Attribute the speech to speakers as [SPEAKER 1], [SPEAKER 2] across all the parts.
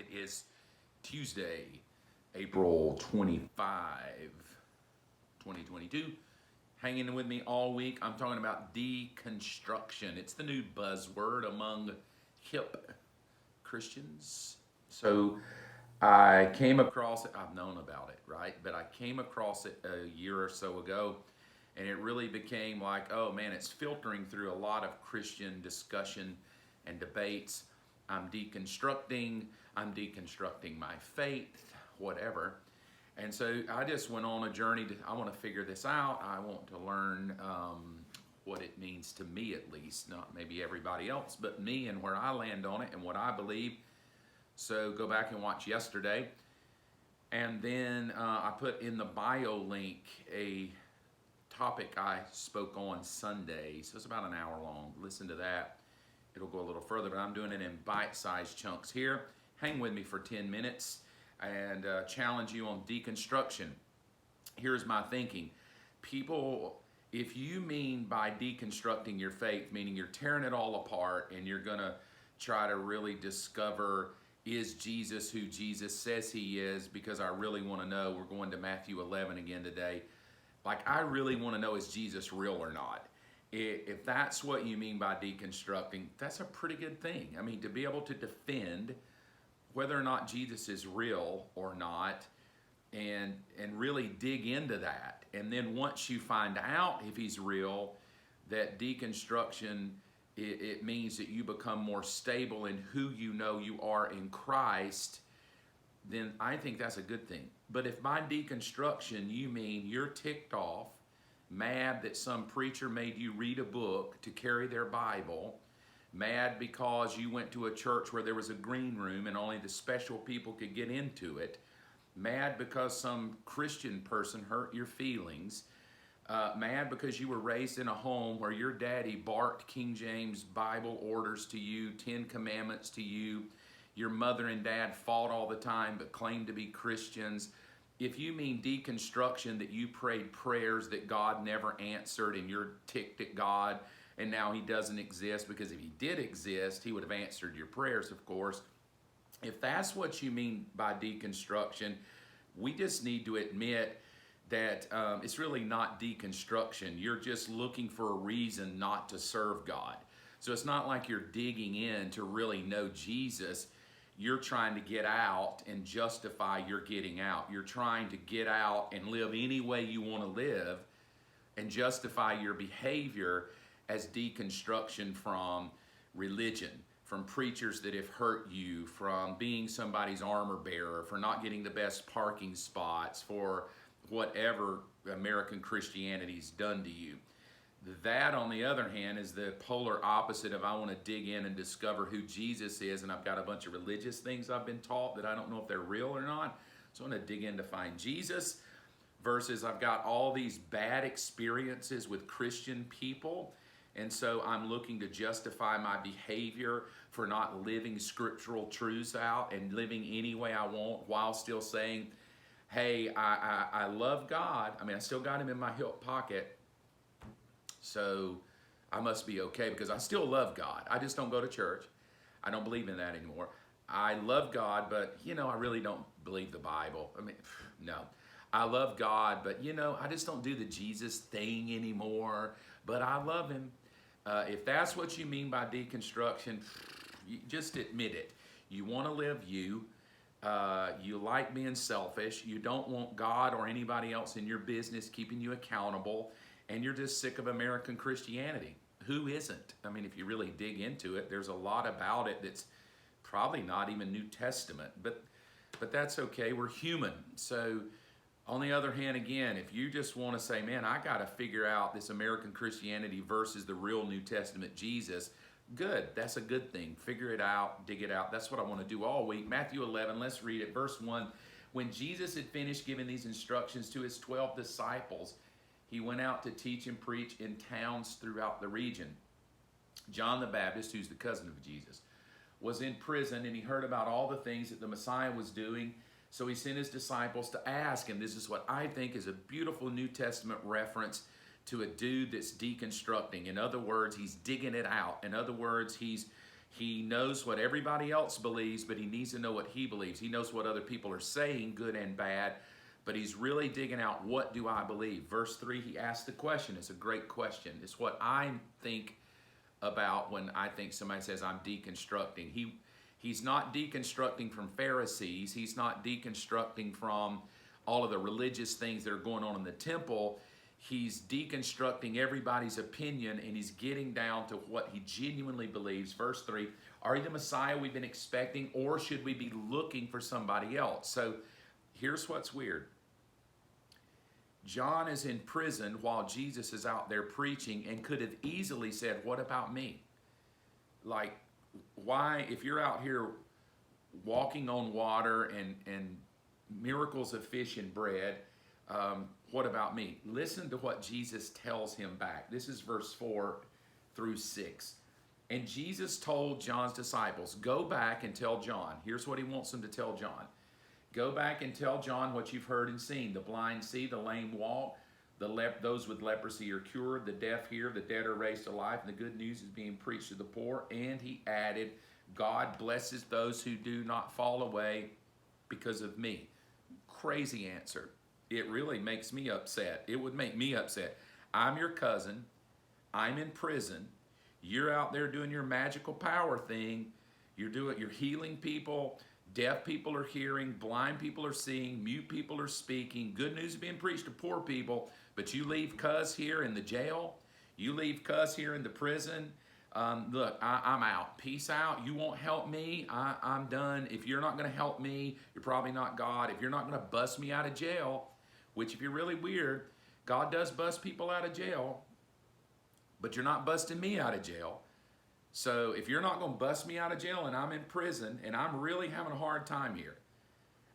[SPEAKER 1] It is Tuesday, April 25, 2022. Hanging with me all week, I'm talking about deconstruction. It's the new buzzword among hip Christians. So I came across it, I've known about it, right? But I came across it a year or so ago, and it really became like, oh man, it's filtering through a lot of Christian discussion and debates. I'm deconstructing my faith, whatever. And so I just went on a journey I want to figure this out. I want to learn what it means to me, at least, not maybe everybody else, but me, and where I land on it and what I believe. So go back and watch yesterday. And then I put in the bio link a topic I spoke on Sunday. So it's about an hour long. Listen to that. It'll go a little further, but I'm doing it in bite-sized chunks here. Hang with me for 10 minutes and challenge you on deconstruction. Here's my thinking. People, if you mean by deconstructing your faith, meaning you're tearing it all apart and you're gonna try to really discover, is Jesus who Jesus says he is? Because I really wanna know. We're going to Matthew 11 again today. Like, I really wanna know, is Jesus real or not? If that's what you mean by deconstructing, that's a pretty good thing. I mean, to be able to defend whether or not Jesus is real or not, and really dig into that. And then once you find out if he's real, that deconstruction, it means that you become more stable in who you know you are in Christ, then I think that's a good thing. But if by deconstruction you mean you're ticked off, mad that some preacher made you read a book to carry their Bible, mad because you went to a church where there was a green room and only the special people could get into it, mad because some Christian person hurt your feelings, mad because you were raised in a home where your daddy barked King James Bible orders to you, 10 commandments to you, your mother and dad fought all the time but claimed to be Christians. If you mean deconstruction, that you prayed prayers that God never answered and you're ticked at God and now he doesn't exist, because if he did exist, he would have answered your prayers, of course. If that's what you mean by deconstruction, we just need to admit that it's really not deconstruction. You're just looking for a reason not to serve God. So it's not like you're digging in to really know Jesus. You're trying to get out and justify your getting out. You're trying to get out and live any way you want to live and justify your behavior as deconstruction from religion, from preachers that have hurt you, from being somebody's armor bearer, for not getting the best parking spots, for whatever American Christianity's done to you. That, on the other hand, is the polar opposite of I want to dig in and discover who Jesus is, and I've got a bunch of religious things I've been taught that I don't know if they're real or not. So I want to dig in to find Jesus, versus I've got all these bad experiences with Christian people, and so I'm looking to justify my behavior for not living scriptural truths out and living any way I want while still saying, hey, I love God. I mean, I still got him in my hip pocket, so I must be okay because I still love God. I just don't go to church. I don't believe in that anymore. I love God, but, I really don't believe the Bible. I mean, no. I love God, but, I just don't do the Jesus thing anymore, but I love him. If that's what you mean by deconstruction, you just admit it. You want to live you. You like being selfish. You don't want God or anybody else in your business keeping you accountable. And you're just sick of American Christianity. Who isn't? I mean, if you really dig into it, there's a lot about it that's probably not even New Testament. But that's okay. We're human. So on the other hand, again, if you just want to say, man, I got to figure out this American Christianity versus the real New Testament Jesus, good. That's a good thing. Figure it out. Dig it out. That's what I want to do all week. Matthew 11, let's read it. Verse 1, when Jesus had finished giving these instructions to his 12 disciples, he went out to teach and preach in towns throughout the region. John the Baptist, who's the cousin of Jesus, was in prison, and he heard about all the things that the Messiah was doing. So he sent his disciples to ask, and this is what I think is a beautiful New Testament reference to a dude that's deconstructing. In other words, he's digging it out. In other words, he's He knows what everybody else believes, but he needs to know what he believes. He knows what other people are saying, good and bad, but he's really digging out, what do I believe? Verse 3, he asked the question. It's a great question. It's what I think about when I think somebody says I'm deconstructing. He's not deconstructing from Pharisees. He's not deconstructing from all of the religious things that are going on in the temple. He's deconstructing everybody's opinion, and he's getting down to what he genuinely believes. Verse 3, are you the Messiah we've been expecting, or should we be looking for somebody else? So here's what's weird. John is in prison while Jesus is out there preaching and could have easily said, what about me? Like, why, if you're out here walking on water and miracles of fish and bread, what about me? Listen to what Jesus tells him back. This is verse 4 through 6. And Jesus told John's disciples, go back and tell John. Here's what he wants them to tell John. Go back and tell John what you've heard and seen. The blind see, the lame walk, those with leprosy are cured, the deaf hear, the dead are raised to life, and the good news is being preached to the poor. And he added, God blesses those who do not fall away because of me. Crazy answer. It really makes me upset. It would make me upset. I'm your cousin. I'm in prison. You're out there doing your magical power thing. You're healing people. Deaf people are hearing. Blind people are seeing. Mute people are speaking. Good news is being preached to poor people. But you leave cuz here in the jail. You leave cuz here in the prison. Look, I'm out. Peace out. You won't help me. I'm done. If you're not going to help me, you're probably not God. If you're not going to bust me out of jail, which if you're really weird, God does bust people out of jail, but you're not busting me out of jail. So if you're not going to bust me out of jail and I'm in prison and I'm really having a hard time here,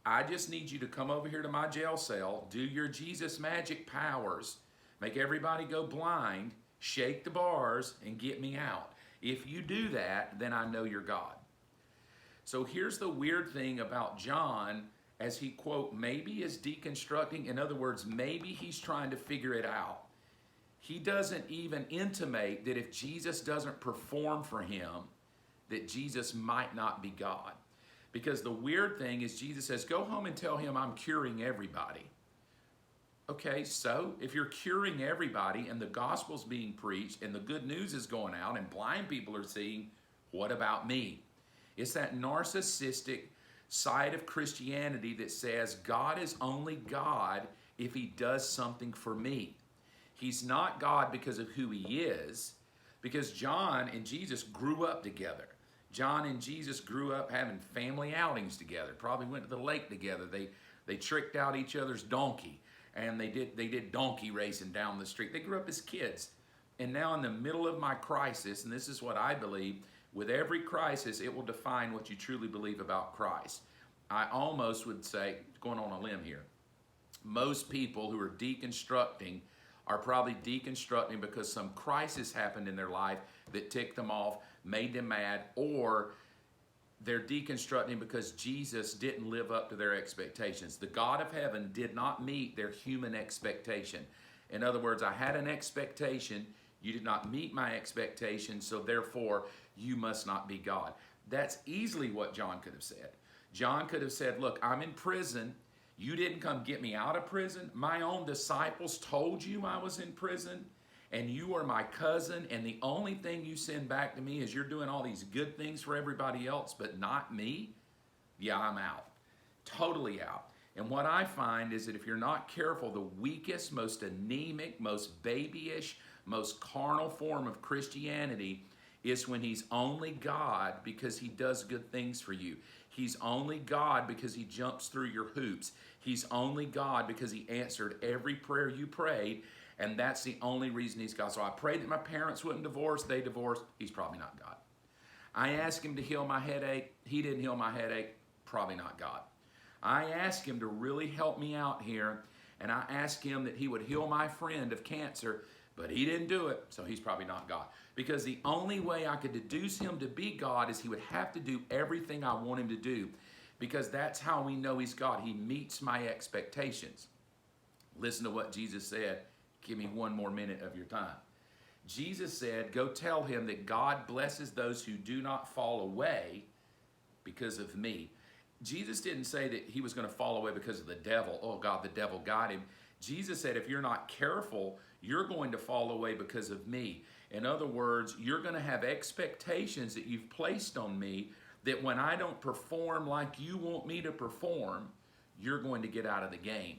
[SPEAKER 1] I just need you to come over here to my jail cell, do your Jesus magic powers, make everybody go blind, shake the bars, and get me out. If you do that, then I know you're God. So here's the weird thing about John as he, quote, maybe is deconstructing. In other words, maybe he's trying to figure it out. He doesn't even intimate that if Jesus doesn't perform for him, that Jesus might not be God. Because the weird thing is Jesus says, go home and tell him I'm curing everybody. Okay, so if you're curing everybody and the gospel's being preached and the good news is going out and blind people are seeing, what about me? It's that narcissistic side of Christianity that says God is only God if he does something for me. He's not God because of who he is, because John and Jesus grew up together. John and Jesus grew up having family outings together, probably went to the lake together. They tricked out each other's donkey, and they did donkey racing down the street. They grew up as kids. And now in the middle of my crisis, and this is what I believe, with every crisis, it will define what you truly believe about Christ. I almost would say, going on a limb here, most people who are deconstructing are probably deconstructing because some crisis happened in their life that ticked them off, made them mad, or they're deconstructing because Jesus didn't live up to their expectations. The God of heaven did not meet their human expectation. In other words, I had an expectation, you did not meet my expectation, so therefore you must not be God. That's easily what John could have said. John could have said, look, I'm in prison. You didn't come get me out of prison. My own disciples told you I was in prison, and you are my cousin, and the only thing you send back to me is you're doing all these good things for everybody else, but not me. Yeah, I'm out. Totally out. And what I find is that if you're not careful, the weakest, most anemic, most babyish, most carnal form of Christianity is when he's only God because he does good things for you. He's only God because he jumps through your hoops. He's only God because he answered every prayer you prayed, and that's the only reason he's God. So I prayed that my parents wouldn't divorce. They divorced. He's probably not God. I asked him to heal my headache. He didn't heal my headache. Probably not God. I asked him to really help me out here, and I asked him that he would heal my friend of cancer, but he didn't do it, so he's probably not God. Because the only way I could deduce him to be God is he would have to do everything I want him to do, because that's how we know he's God. He meets my expectations. Listen to what Jesus said. Give me one more minute of your time. Jesus said, go tell him that God blesses those who do not fall away because of me. Jesus didn't say that he was going to fall away because of the devil. Oh God, the devil got him. Jesus said, if you're not careful, you're going to fall away because of me. In other words, you're going to have expectations that you've placed on me that when I don't perform like you want me to perform, you're going to get out of the game.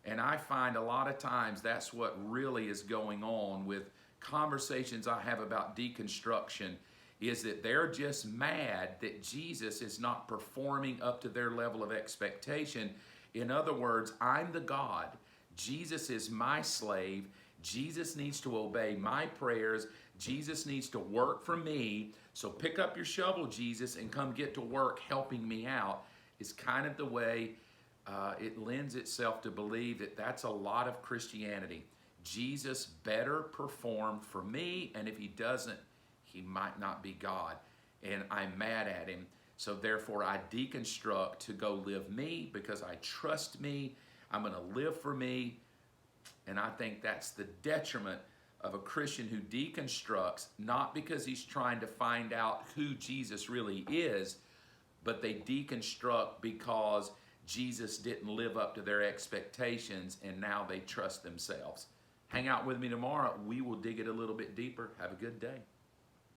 [SPEAKER 1] And I find a lot of times that's what really is going on with conversations I have about deconstruction, is that they're just mad that Jesus is not performing up to their level of expectation. In other words, I'm the God. Jesus is my slave. Jesus needs to obey my prayers. Jesus needs to work for me. So pick up your shovel, Jesus, and come get to work helping me out. Is kind of the way it lends itself to believe that that's a lot of Christianity. Jesus better perform for me, and if he doesn't, he might not be God. And I'm mad at him. So therefore I deconstruct to go live me because I trust me. I'm going to live for me. And I think that's the detriment of a Christian who deconstructs, not because he's trying to find out who Jesus really is, but they deconstruct because Jesus didn't live up to their expectations and now they trust themselves. Hang out with me tomorrow. We will dig it a little bit deeper. Have a good day.